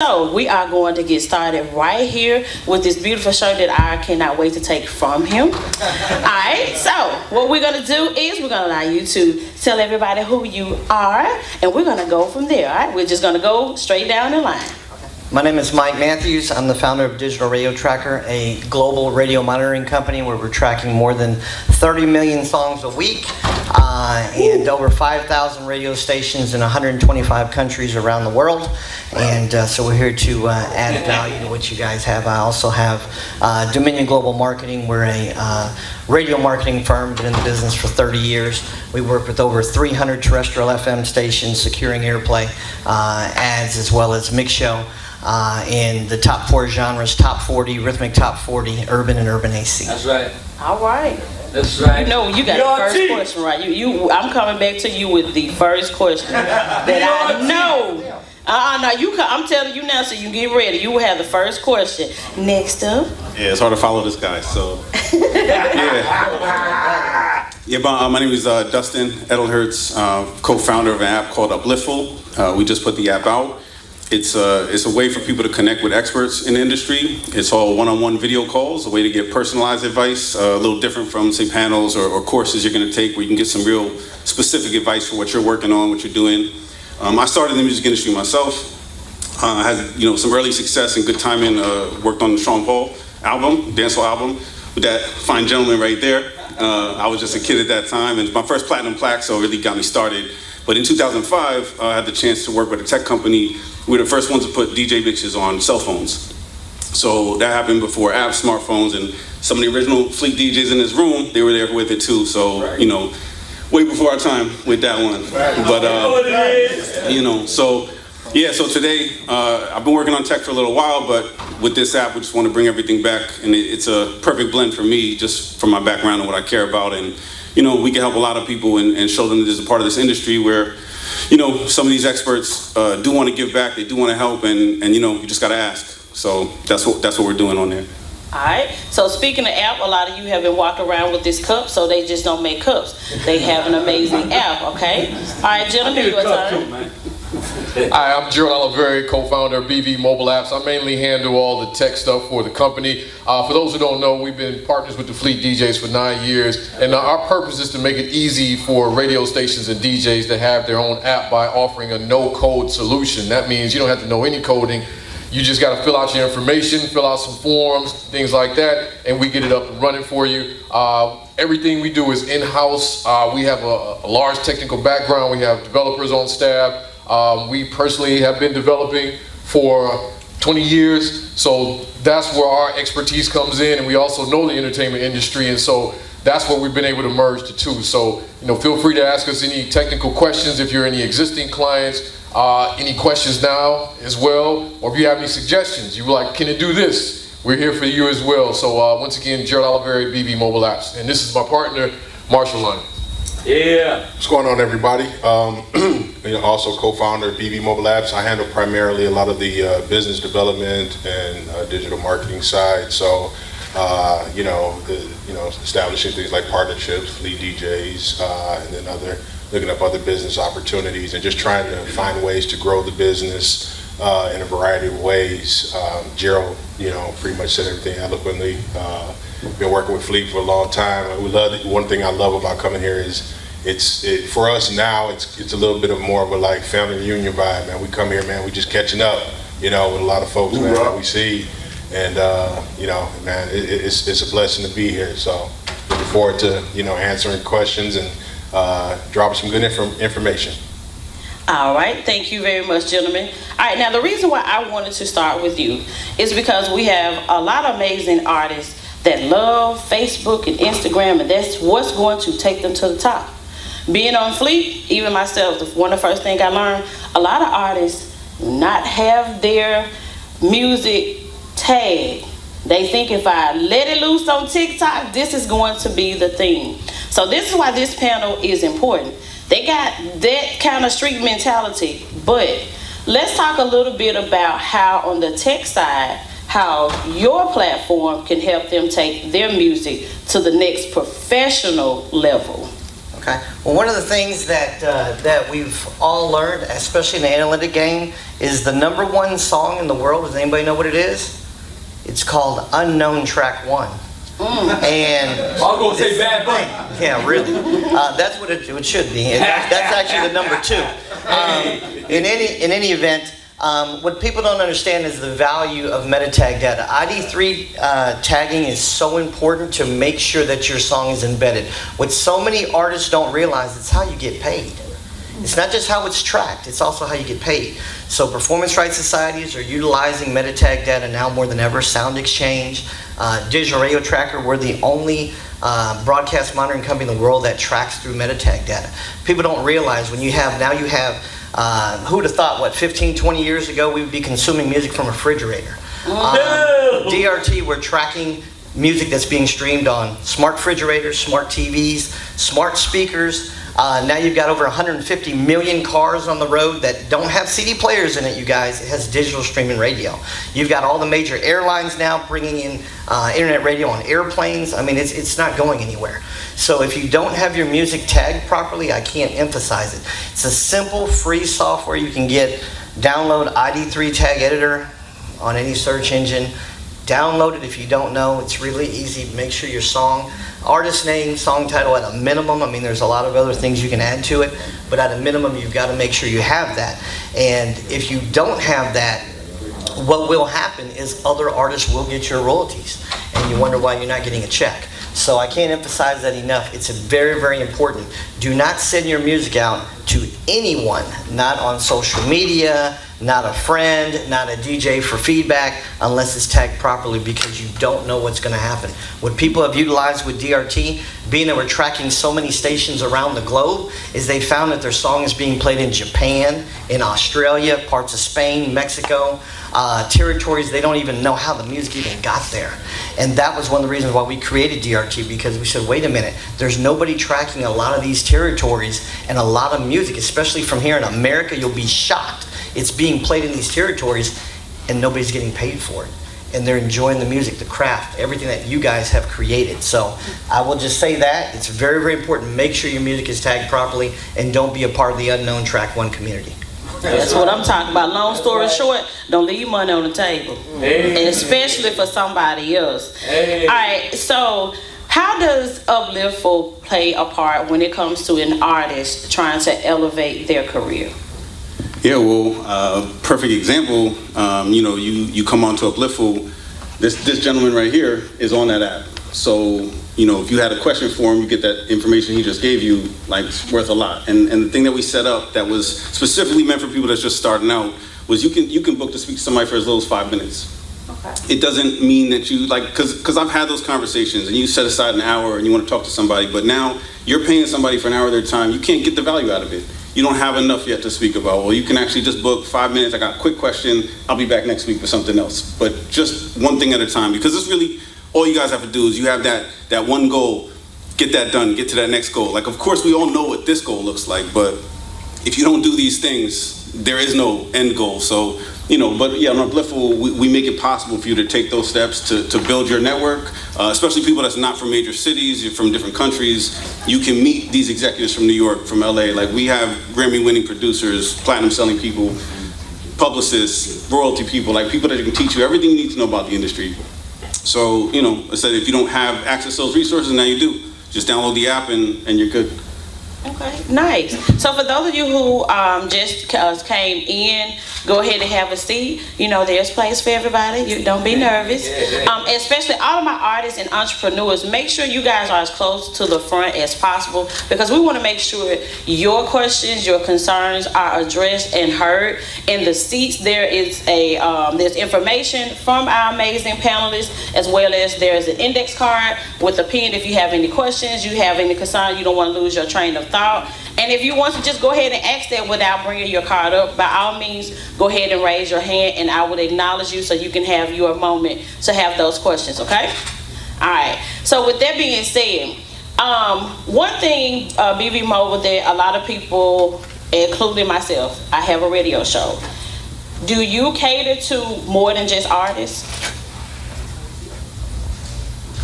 So we are going to get started right here with this beautiful shirt that I cannot wait to take from him. Alright, so what we're going to do is we're going to allow you to tell everybody who you are, and we're going to go from there. Alright, we're just going to go straight down the line. My name is Mike Matthews. I'm the founder of Digital Radio Tracker, a global radio monitoring company where we're tracking more than 30 million songs a week and over 5,000 radio stations in 125 countries around the world. And so we're here to add value to what you guys have. I also have Dominion Global Marketing. We're a radio marketing firm, been in the business for 30 years. We work with over 300 terrestrial FM stations, securing airplay, ads, as well as mix show. In the top 4 genres, top 40, rhythmic top 40, urban and urban AC. That's right. All right. That's right. You know, you got the first question right. I'm coming back to you with the first question that I know. No, I'm telling you now, so you get ready. You will have the first question. Next up. Yeah, it's hard to follow this guy, so. My name is Dustin Edelhertz, co-founder of an app called Upliftful. We just put the app out. It's a way for people to connect with experts in the industry. It's all one-on-one video calls, a way to get personalized advice, a little different from, say, panels or courses you're going to take where you can get some real specific advice for what you're working on, what you're doing. I started in the music industry myself. I had some early success and good timing. Worked on the Sean Paul album, dancehall album, with that fine gentleman right there. I was just a kid at that time, and my first platinum plaque, so it really got me started. But in 2005, I had the chance to work with a tech company. We were the first ones to put DJ mixes on cell phones. So that happened before apps, smartphones, and some of the original Fleet DJs in this room, they were there with it too. So, way before our time with that one. But, so today, I've been working on tech for a little while, but with this app, we just want to bring everything back. And it's a perfect blend for me, just from my background and what I care about. And, we can help a lot of people and show them that there's a part of this industry where, some of these experts do want to give back, they do want to help, and you just got to ask. So that's what we're doing on there. All right. So speaking of app, a lot of you haven't walked around with this cup, so they just don't make cups. They have an amazing app, okay? All right, gentlemen, your turn. Hi, I'm Gerald Oliveri, co-founder of BV Mobile Apps. I mainly handle all the tech stuff for the company. For those who don't know, we've been partners with the Fleet DJs for 9 years, and our purpose is to make it easy for radio stations and DJs to have their own app by offering a no-code solution. That means you don't have to know any coding. You just got to fill out your information, fill out some forms, things like that, and we get it up and running for you. Everything we do is in-house. We have a large technical background. We have developers on staff. We personally have been developing for 20 years, so that's where our expertise comes in, and we also know the entertainment industry, and so that's where we've been able to merge the two. So, feel free to ask us any technical questions if you're any existing clients, any questions now as well, or if you have any suggestions, you're like, can it do this? We're here for you as well. So once again, Gerald Oliveri, BV Mobile Apps, and this is my partner, Marshall Lunn. Yeah. What's going on, everybody? Also co-founder of BV Mobile Apps. I handle primarily a lot of the business development and digital marketing side. So, establishing things like partnerships, Fleet DJs, and then looking up other business opportunities, and just trying to find ways to grow the business in a variety of ways. Gerald, pretty much said everything eloquently. Been working with Fleet for a long time. One thing I love about coming here is for us now, it's a little bit of more of a like family reunion vibe, man. We come here, man, we just catching up, with a lot of folks, man, that we see. And, man, it's a blessing to be here. So looking forward to, answering questions and dropping some good information. All right, thank you very much, gentlemen. All right, now the reason why I wanted to start with you is because we have a lot of amazing artists that love Facebook and Instagram, and that's what's going to take them to the top. Being on Fleet, even myself, one of the first things I learned, a lot of artists do not have their music tagged. They think if I let it loose on TikTok, this is going to be the thing. So this is why this panel is important. They got that kind of street mentality, but let's talk a little bit about how on the tech side, how your platform can help them take their music to the next professional level. Okay. Well, one of the things that we've all learned, especially in the analytic game, is the #1 song in the world. Does anybody know what it is? It's called Unknown Track 1. And I was gonna say Bad Bunny. yeah, really. That's what it should be. That's actually the #2. In any event, what people don't understand is the value of meta tag data. ID3 tagging is so important to make sure that your song is embedded. What so many artists don't realize is how you get paid. It's not just how it's tracked, it's also how you get paid. So performance rights societies are utilizing meta tag data now more than ever. Sound Exchange, Digital Radio Tracker, we're the only broadcast monitoring company in the world that tracks through meta tag data. People don't realize when you have, who would have thought, 15, 20 years ago we would be consuming music from a refrigerator. DRT, we're tracking music that's being streamed on smart refrigerators, smart TVs, smart speakers. Now you've got over 150 million cars on the road that don't have CD players in it, you guys. It has digital streaming radio. You've got all the major airlines now bringing in internet radio on airplanes. I mean, it's not going anywhere. So if you don't have your music tagged properly, I can't emphasize it. It's a simple, free software you can get. Download ID3 Tag Editor on any search engine. Download it if you don't know. It's really easy. Make sure your song, artist name, song title at a minimum. I mean, there's a lot of other things you can add to it, but at a minimum, you've got to make sure you have that. And if you don't have that, what will happen is other artists will get your royalties, and you wonder why you're not getting a check. So I can't emphasize that enough. It's very, very important. Do not send your music out to anyone, not on social media, not a friend, not a DJ for feedback, unless it's tagged properly, because you don't know what's going to happen. What people have utilized with DRT, being that we're tracking so many stations around the globe, is they found that their song is being played in Japan, in Australia, parts of Spain, Mexico, territories they don't even know how the music even got there. And that was one of the reasons why we created DRT, because we said, wait a minute, there's nobody tracking a lot of these territories and a lot of music, especially from here in America. You'll be shocked. It's being played in these territories and nobody's getting paid for it. And they're enjoying the music, the craft, everything that you guys have created. So I will just say that. It's very, very important. Make sure your music is tagged properly and don't be a part of the Unknown Track 1 community. That's what I'm talking about. Long story short, don't leave money on the table. Hey. Especially for somebody else. Hey. All right, so how does Upliftful play a part when it comes to an artist trying to elevate their career? Yeah, well, perfect example. You come onto Upliftful. This gentleman right here is on that app. So if you had a question for him, you get that information he just gave you, like, it's worth a lot. And the thing that we set up that was specifically meant for people that's just starting out was you can book to speak to somebody for as little as 5 minutes. Okay. It doesn't mean that you because I've had those conversations and you set aside an hour and you want to talk to somebody, but now you're paying somebody for an hour of their time. You can't get the value out of it. You don't have enough yet to speak about. Well, you can actually just book 5 minutes. I got a quick question. I'll be back next week for something else. But just one thing at a time, because it's really all you guys have to do is you have that one goal, get that done, get to that next goal. Like, of course, we all know what this goal looks like, but if you don't do these things, there is no end goal. So, but yeah, on Upliftful, we make it possible for you to take those steps to build your network, especially people that's not from major cities, you're from different countries. You can meet these executives from New York, from LA. Like, we have Grammy-winning producers, platinum-selling people, publicists, royalty people, like people that can teach you everything you need to know about the industry. So, I said, if you don't have access to those resources, now you do. Just download the app and you're good. Okay, nice. So for those of you who just came in, go ahead and have a seat. There's place for everybody. You don't be nervous. Especially all of my artists and entrepreneurs, make sure you guys are as close to the front as possible, because we want to make sure your questions, your concerns are addressed and heard. In the seats, there is there's information from our amazing panelists, as well as there's an index card with a pen if you have any questions, you have any concern, you don't want to lose your train of thought. And if you want to just go ahead and ask that without bringing your card up, by all means, go ahead and raise your hand and I will acknowledge you so you can have your moment to have those questions, okay? All right, so with that being said, one thing, BB Mobile, that a lot of people, including myself, I have a radio show. Do you cater to more than just artists?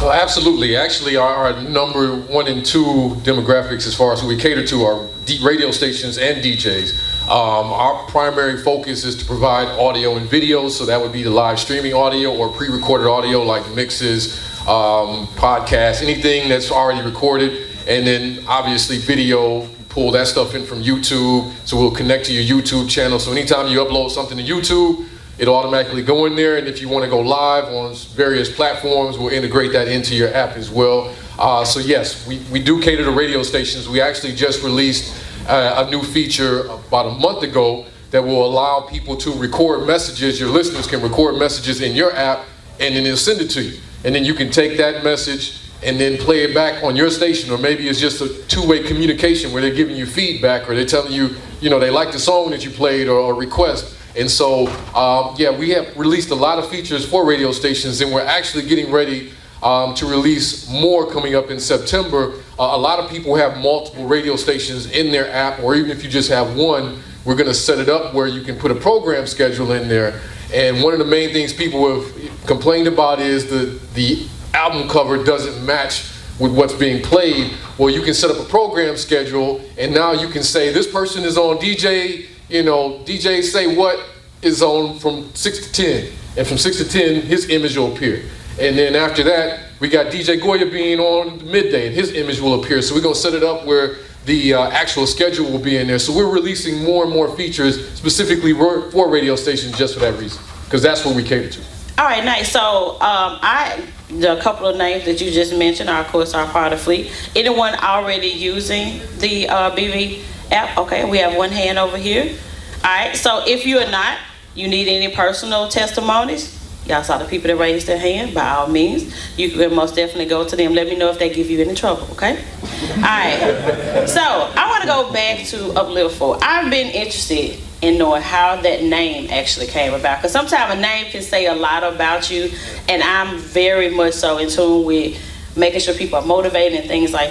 Well, absolutely. Actually, our number 1 and 2 demographics as far as who we cater to are radio stations and DJs. Our primary focus is to provide audio and video, so that would be the live streaming audio or pre-recorded audio like mixes, podcasts, anything that's already recorded, and then obviously video, pull that stuff in from YouTube, so we'll connect to your YouTube channel. So anytime you upload something to YouTube, it'll automatically go in there, and if you want to go live on various platforms, we'll integrate that into your app as well. So yes, we do cater to radio stations. We actually just released a new feature about a month ago that will allow people to record messages. Your listeners can record messages in your app, and then it'll send it to you. And then you can take that message and then play it back on your station, or maybe it's just a two-way communication where they're giving you feedback, or they're telling you, they like the song that you played, or a request. And so, yeah, we have released a lot of features for radio stations, and we're actually getting ready to release more coming up in September. A lot of people have multiple radio stations in their app, or even if you just have one, we're going to set it up where you can put a program schedule in there. And one of the main things people have complained about is the album cover doesn't match with what's being played. Well, you can set up a program schedule, and now you can say this person is on DJ, DJ Say What is on from 6 to 10. And from 6 to 10, his image will appear. And then after that, we got DJ Goya being on midday, and his image will appear. So we're going to set it up where the actual schedule will be in there. So we're releasing more and more features specifically for radio stations just for that reason, because that's what we cater to. All right, nice. So the couple of names that you just mentioned are, of course, our part of Fleet. Anyone already using the BV app? Okay, we have one hand over here. All right, so if you are not, you need any personal testimonies, y'all saw the people that raised their hand, by all means, you can most definitely go to them. Let me know if they give you any trouble, okay? All right, so I want to go back to Upliftful. I've been interested in knowing how that name actually came about, because sometimes a name can say a lot about you, and I'm very much so in tune with making sure people are motivated and things like